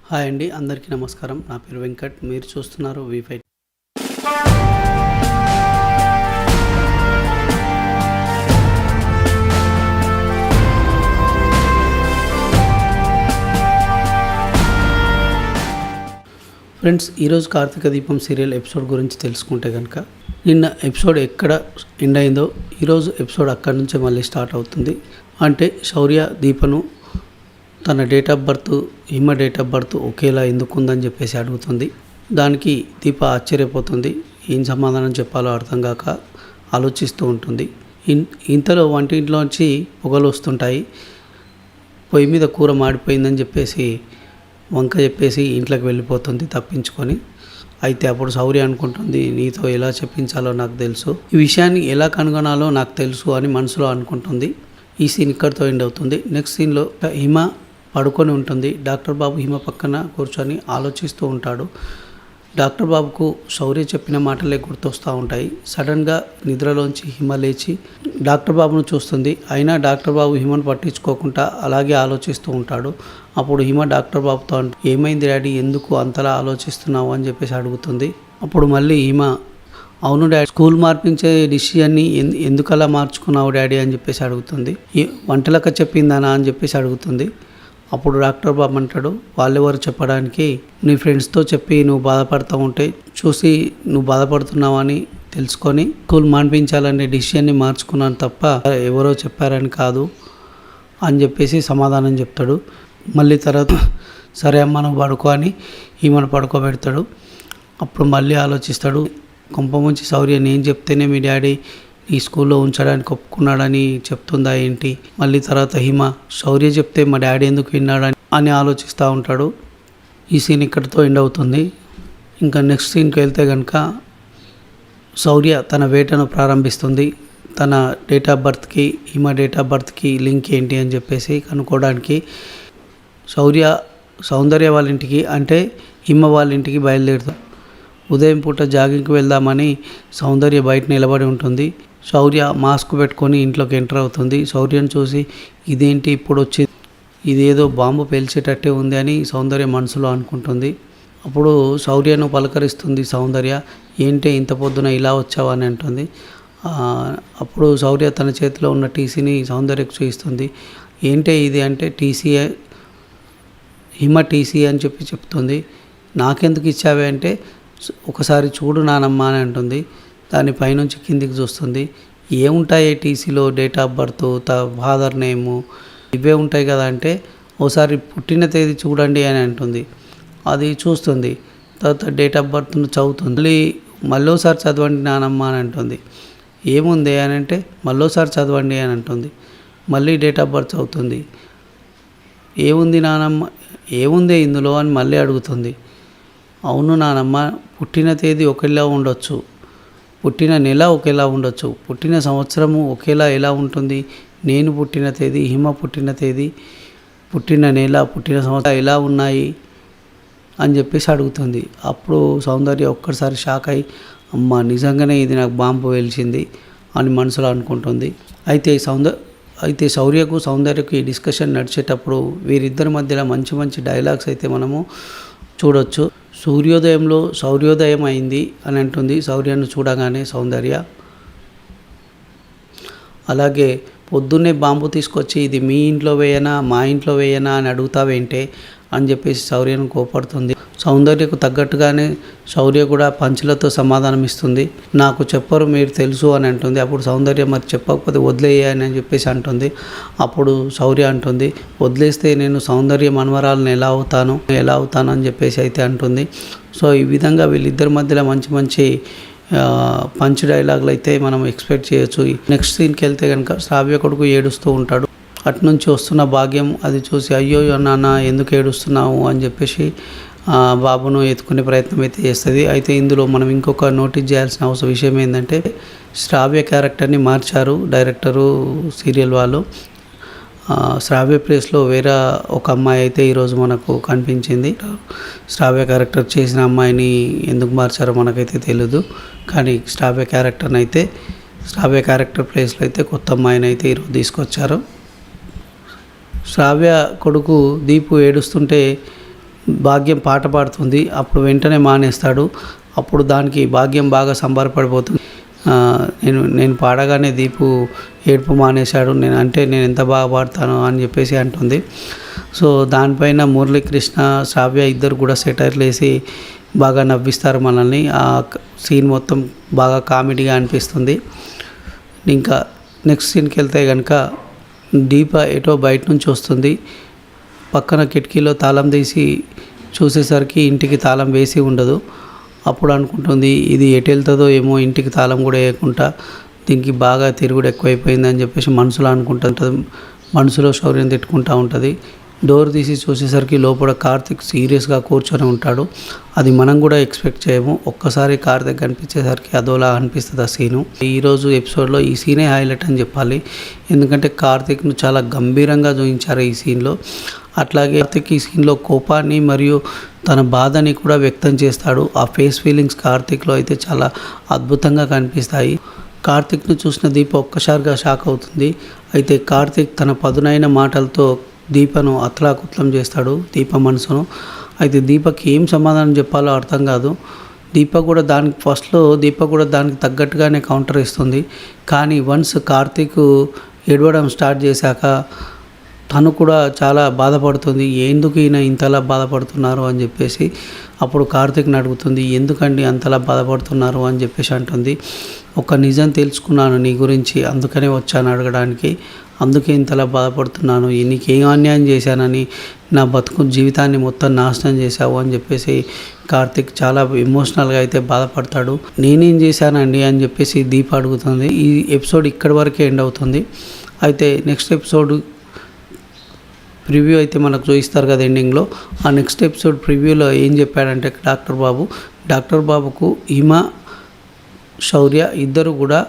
Hi అండి, అందరికీ నమస్కారం. నా పేరు వెంకట్. మీరు చూస్తున్నారు వి5. ఫ్రెండ్స్, ఈరోజు కార్తీక దీపం సీరియల్ ఎపిసోడ్ గురించి తెలుసుకుంటే కనుక, నిన్న ఎపిసోడ్ ఎక్కడ ఎండ్ అయిందో ఈరోజు ఎపిసోడ్ అక్కడి నుంచే మళ్ళీ స్టార్ట్ అవుతుంది. అంటే శౌర్య దీపను తన date of birth, Hima date of birth ఒకేలా ఎందుకు ఉందని చెప్పేసి అడుగుతుంది. దానికి దీప ఆశ్చర్యపోతుంది. ఏం సమాధానం చెప్పాలో అర్థం కాక ఆలోచిస్తూ ఉంటుంది. ఇంతలో వంటింట్లోంచి పొగలు వస్తుంటాయి. పొయ్యి మీద కూర మాడిపోయిందని చెప్పేసి వంక చెప్పేసి ఇంట్లోకి వెళ్ళిపోతుంది తప్పించుకొని. అయితే అప్పుడు శౌర్య అనుకుంటుంది, నీతో ఎలా చెప్పించాలో నాకు తెలుసు, ఈ విషయాన్ని ఎలా కనుగొనాలో నాకు తెలుసు అని మనసులో అనుకుంటుంది. ఈ సీన్ ఇక్కడితో ఎండ్ అవుతుంది. నెక్స్ట్ సీన్లో హిమ పడుకొని ఉంటుంది. డాక్టర్ బాబు హిమ పక్కన కూర్చొని ఆలోచిస్తూ ఉంటాడు. డాక్టర్ బాబుకు శౌర్య చెప్పిన మాటలే గుర్తొస్తూ ఉంటాయి. సడన్గా నిద్రలోంచి హిమ లేచి డాక్టర్ బాబును చూస్తుంది. అయినా డాక్టర్ బాబు హిమను పట్టించుకోకుండా అలాగే ఆలోచిస్తూ ఉంటాడు. అప్పుడు హిమ డాక్టర్ బాబుతో ఏమైంది డాడీ, ఎందుకు అంతలా ఆలోచిస్తున్నావు అని చెప్పేసి అడుగుతుంది. అప్పుడు మళ్ళీ హిమ, అవును డాడీ, స్కూల్ మార్పించే డిసిషన్ని ఎందుకు అలా మార్చుకున్నావు డాడీ అని చెప్పేసి అడుగుతుంది. వంటలక చెప్పిందానా అని చెప్పేసి అడుగుతుంది. అప్పుడు డాక్టర్ బాబు అంటాడు, వాళ్ళెవరు చెప్పడానికి, నీ ఫ్రెండ్స్తో చెప్పి నువ్వు బాధపడుతూ ఉంటే చూసి నువ్వు బాధపడుతున్నావని తెలుసుకొని స్కూల్ మాన్పించాలనే డిసిషన్ని మార్చుకున్నాను తప్ప ఎవరో చెప్పారని కాదు అని చెప్పేసి సమాధానం చెప్తాడు. మళ్ళీ తర్వాత సరే అమ్మ నువ్వు పడుకో అని ఈమెను పడుకోబెడతాడు. అప్పుడు మళ్ళీ ఆలోచిస్తాడు, కొంప ముంచి శౌర్య నేను చెప్తేనే మీ డాడీ ఈ స్కూల్లో ఉంచడానికి ఒప్పుకున్నాడని చెప్తుందా ఏంటి. మళ్ళీ తర్వాత హిమ, శౌర్య చెప్తే మా డాడీ ఎందుకు విన్నాడని అని ఆలోచిస్తూ ఉంటాడు. ఈ సీన్ ఇక్కడితో ఎండ్ అవుతుంది. ఇంకా నెక్స్ట్ సీన్కి వెళ్తే కనుక, శౌర్య తన వేటను ప్రారంభిస్తుంది. తన డేట్ ఆఫ్ బర్త్కి హిమ డేట్ ఆఫ్ బర్త్కి లింక్ ఏంటి అని చెప్పేసి కనుక్కోవడానికి సౌందర్య వాళ్ళ ఇంటికి, అంటే హిమ వాళ్ళ ఇంటికి బయలుదేరుతాడు. ఉదయం పూట జాగింగ్కి వెళ్దామని సౌందర్య బయట నిలబడి ఉంటుంది. శౌర్య మాస్క్ పెట్టుకొని ఇంట్లోకి ఎంటర్ అవుతుంది. శౌర్యను చూసి ఇదేంటి ఇప్పుడు వచ్చి, ఇదేదో బాంబు పేల్చేటట్టే ఉంది అని సౌందర్య మనసులో అనుకుంటుంది. అప్పుడు శౌర్యను పలకరిస్తుంది సౌందర్య, ఏంటి ఇంత పొద్దున ఇలా వచ్చావా అని అంటుంది. అప్పుడు శౌర్య తన చేతిలో ఉన్న టీసీని సౌందర్యకు చూపిస్తుంది. ఏంటి ఇది అంటే టీసీఏ, హిమ టీసీ అని చెప్తుంది. నాకెందుకు ఇచ్చావే అంటే, ఒకసారి చూడు నానమ్మ అని అంటుంది. దాని పైనుంచి కిందికి చూస్తుంది. ఏముంటాయి టీసీలో, date of birth, father name ఇవే ఉంటాయి కదా అంటే, ఓసారి పుట్టిన తేదీ చూడండి అని అంటుంది. అది చూస్తుంది. తర్వాత డేట్ ఆఫ్ బర్త్ను చదువుతుంది. మళ్ళీసారి చదవండి నానమ్మ అని అంటుంది. ఏముంది అని అంటే, మళ్ళీసారి చదవండి అని అంటుంది. మళ్ళీ డేట్ ఆఫ్ బర్త్ చదువుతుంది. ఏముంది నానమ్మ, ఏముంది ఇందులో అని మళ్ళీ అడుగుతుంది. అవును నానమ్మ, పుట్టిన తేదీ ఒకేలా ఉండొచ్చు, పుట్టిన నెల ఒకేలా ఉండొచ్చు, పుట్టిన సంవత్సరము ఒకేలా ఎలా ఉంటుంది, నేను పుట్టిన తేదీ, హిమ పుట్టిన తేదీ, పుట్టిన నెల, పుట్టిన సంవత్సరం ఎలా ఉన్నాయి అని చెప్పేసి అడుగుతుంది. అప్పుడు సౌందర్య ఒక్కసారి షాక్ అయి, అమ్మ నిజంగానే ఇది నాకు బాంబు వెలిచింది అని మనసులో అనుకుంటుంది. అయితే శౌర్యకు సౌందర్యకు ఈ డిస్కషన్ నడిచేటప్పుడు వీరిద్దరి మధ్యలో మంచి మంచి డైలాగ్స్ అయితే మనము చూడొచ్చు. సూర్యోదయంలో శౌర్యోదయం అయింది అని అంటుంది శౌర్యను చూడగానే సౌందర్య. అలాగే పొద్దున్నే బాంబు తీసుకొచ్చి ఇది మీ ఇంట్లో వేయనా మా ఇంట్లో వేయనా అని అడుగుతావేంటే అని చెప్పేసి శౌర్యను కోపడుతుంది. సౌందర్యకు తగ్గట్టుగానే శౌర్య కూడా పంచులతో సమాధానం ఇస్తుంది. నాకు చెప్పరు మీరు తెలుసు అని అంటుంది. అప్పుడు సౌందర్య మరి చెప్పకపోతే వదిలేయని అని చెప్పేసి అంటుంది. అప్పుడు శౌర్య అంటుంది, వదిలేస్తే నేను సౌందర్య మనవరాలను ఎలా అవుతాను అని చెప్పేసి అయితే అంటుంది. సో ఈ విధంగా వీళ్ళిద్దరి మధ్యలో మంచి మంచి పంచ్ డైలాగులు అయితే మనం ఎక్స్పెక్ట్ చేయొచ్చు. నెక్స్ట్ సీన్కి వెళ్తే కనుక, శ్రావ్య కొడుకు ఏడుస్తూ ఉంటాడు. అటునుంచి వస్తున్న భాగ్యం అది చూసి, అయ్యో నాన్న ఎందుకు ఏడుస్తున్నావు అని చెప్పేసి బాబును ఎత్తుకునే ప్రయత్నం అయితే చేస్తుంది. అయితే ఇందులో మనం ఇంకొక నోటీస్ చేయాల్సిన విషయం ఏంటంటే, శ్రావ్య క్యారెక్టర్ని మార్చారు డైరెక్టరు, సీరియల్ వాళ్ళు. శ్రావ్య ప్లేస్లో వేరే ఒక అమ్మాయి అయితే ఈరోజు మనకు కనిపించింది. శ్రావ్య క్యారెక్టర్ చేసిన అమ్మాయిని ఎందుకు మార్చారో మనకైతే తెలియదు. కానీ శ్రావ్య క్యారెక్టర్ ప్లేస్లో అయితే కొత్త అమ్మాయిని అయితే ఈరోజు తీసుకొచ్చారు. శ్రావ్య కొడుకు దీపు ఏడుస్తుంటే భాగ్యం పాట పాడుతుంది. అప్పుడు వెంటనే మానేస్తాడు. అప్పుడు దానికి భాగ్యం బాగా సంబరపడిపోతుంది. నేను పాడగానే దీపు ఏడుపు మానేశాడు, నేను ఎంత బాగా పాడతాను అని చెప్పేసి అంటుంది. సో దానిపైన మురళీకృష్ణ, శ్రావ్య ఇద్దరు కూడా సెటైర్లు వేసి బాగా నవ్విస్తారు మనల్ని. ఆ సీన్ మొత్తం బాగా కామెడీగా అనిపిస్తుంది. ఇంకా నెక్స్ట్ సీన్కి వెళ్తే కనుక దీప ఎటో బయట నుంచి వస్తుంది. పక్కన కిటికీలో తాళం తీసి చూసేసరికి ఇంటికి తాళం వేసి ఉండదు. అప్పుడు అనుకుంటుంది ఇది ఎటు వెళ్తుందో ఏమో, ఇంటికి తాళం కూడా వేయకుండా దీనికి బాగా తిరుగుడు ఎక్కువైపోయింది అని చెప్పేసి మనసులో అనుకుంటుంటుంది. మనసులో శౌర్యం తిట్టుకుంటూ ఉంటుంది. డోర్ తీసి చూసేసరికి లోపల కార్తిక్ సీరియస్గా కూర్చొని ఉంటాడు. అది మనం కూడా ఎక్స్పెక్ట్ చేయము. ఒక్కసారి కార్తిక్ కనిపించేసరికి అదోలా అనిపిస్తుంది ఆ సీను. ఈరోజు ఎపిసోడ్లో ఈ సీనే హైలైట్ అని చెప్పాలి. ఎందుకంటే కార్తిక్ను చాలా గంభీరంగా చూపించారు ఈ సీన్లో. అట్లాగే కార్తిక్ ఈ సీన్లో కోపాన్ని మరియు తన బాధని కూడా వ్యక్తం చేస్తాడు. ఆ ఫేస్ ఫీలింగ్స్ కార్తిక్లో అయితే చాలా అద్భుతంగా కనిపిస్తాయి. కార్తిక్ను చూసిన దీప ఒక్కసారిగా షాక్ అవుతుంది. అయితే కార్తిక్ తన పదునైన మాటలతో దీపను అతలాకుతలం చేస్తాడు, దీప మనసును. అయితే దీపకి ఏం సమాధానం చెప్పాలో అర్థం కాదు. దీప కూడా దానికి తగ్గట్టుగానే కౌంటర్ ఇస్తుంది. కానీ వన్స్ కార్తిక్ ఏడవడం స్టార్ట్ చేశాక తను కూడా చాలా బాధపడుతుంది. ఎందుకు ఈయన ఇంతలా బాధపడుతున్నారు అని చెప్పేసి అప్పుడు కార్తిక్ని అడుగుతుంది. ఎందుకండి అంతలా బాధపడుతున్నారు అని చెప్పేసి అంటుంది. ఒక నిజం తెలుసుకున్నాను నీ గురించి, అందుకనే వచ్చాను అడగడానికి, అందుకే ఇంతలా బాధపడుతున్నాను. నీకేం అన్యాయం చేశానని నా జీవితాన్ని మొత్తం నాశనం చేశావు అని చెప్పేసి కార్తిక్ చాలా ఎమోషనల్గా అయితే బాధపడతాడు. నేనేం చేశానండి అని చెప్పేసి దీప అడుగుతుంది. ఈ ఎపిసోడ్ ఇక్కడి వరకే ఎండ్ అవుతుంది. అయితే నెక్స్ట్ ఎపిసోడ్ ప్రివ్యూ అయితే మనకు చూపిస్తారు కదా ఎండింగ్లో. ఆ నెక్స్ట్ ఎపిసోడ్ ప్రివ్యూలో ఏం చెప్పాడంటే డాక్టర్ బాబుకు ఈమా, శౌర్య ఇద్దరు కూడా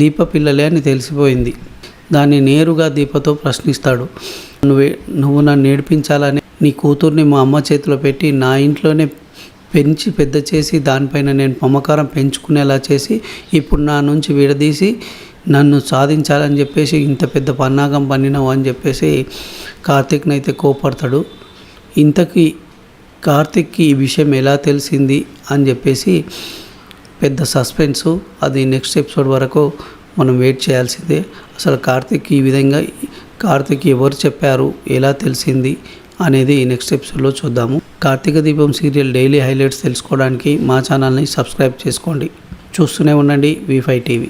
దీప పిల్లలే అని తెలిసిపోయింది. దాన్ని నేరుగా దీపతో ప్రశ్నిస్తాడు. నువ్వు నన్ను నేర్పించాలని నీ కూతుర్ని మా అమ్మ చేతిలో పెట్టి నా ఇంట్లోనే పెంచి పెద్ద చేసి దానిపైన నేను మమకారం పెంచుకునేలా చేసి ఇప్పుడు నా నుంచి విడదీసి నన్ను సాధించాలని చెప్పేసి ఇంత పెద్ద పన్నాగం పన్నినావు అని చెప్పేసి కార్తిక్ని అయితే కోపడతాడు. ఇంతకీ కార్తిక్కి ఈ విషయం ఎలా తెలిసింది అని చెప్పేసి పెద్ద సస్పెన్సు. అది నెక్స్ట్ ఎపిసోడ్ వరకు మనం వెయిట్ చేయాల్సిందే. అసలు కార్తిక్ ఎవరు చెప్పారు, ఎలా తెలిసింది అనేది నెక్స్ట్ ఎపిసోడ్లో చూద్దాము. కార్తీక దీపం సీరియల్ డైలీ హైలైట్స్ తెలుసుకోవడానికి మా ఛానల్ని సబ్స్క్రైబ్ చేసుకోండి. చూస్తూనే ఉండండి V5 TV.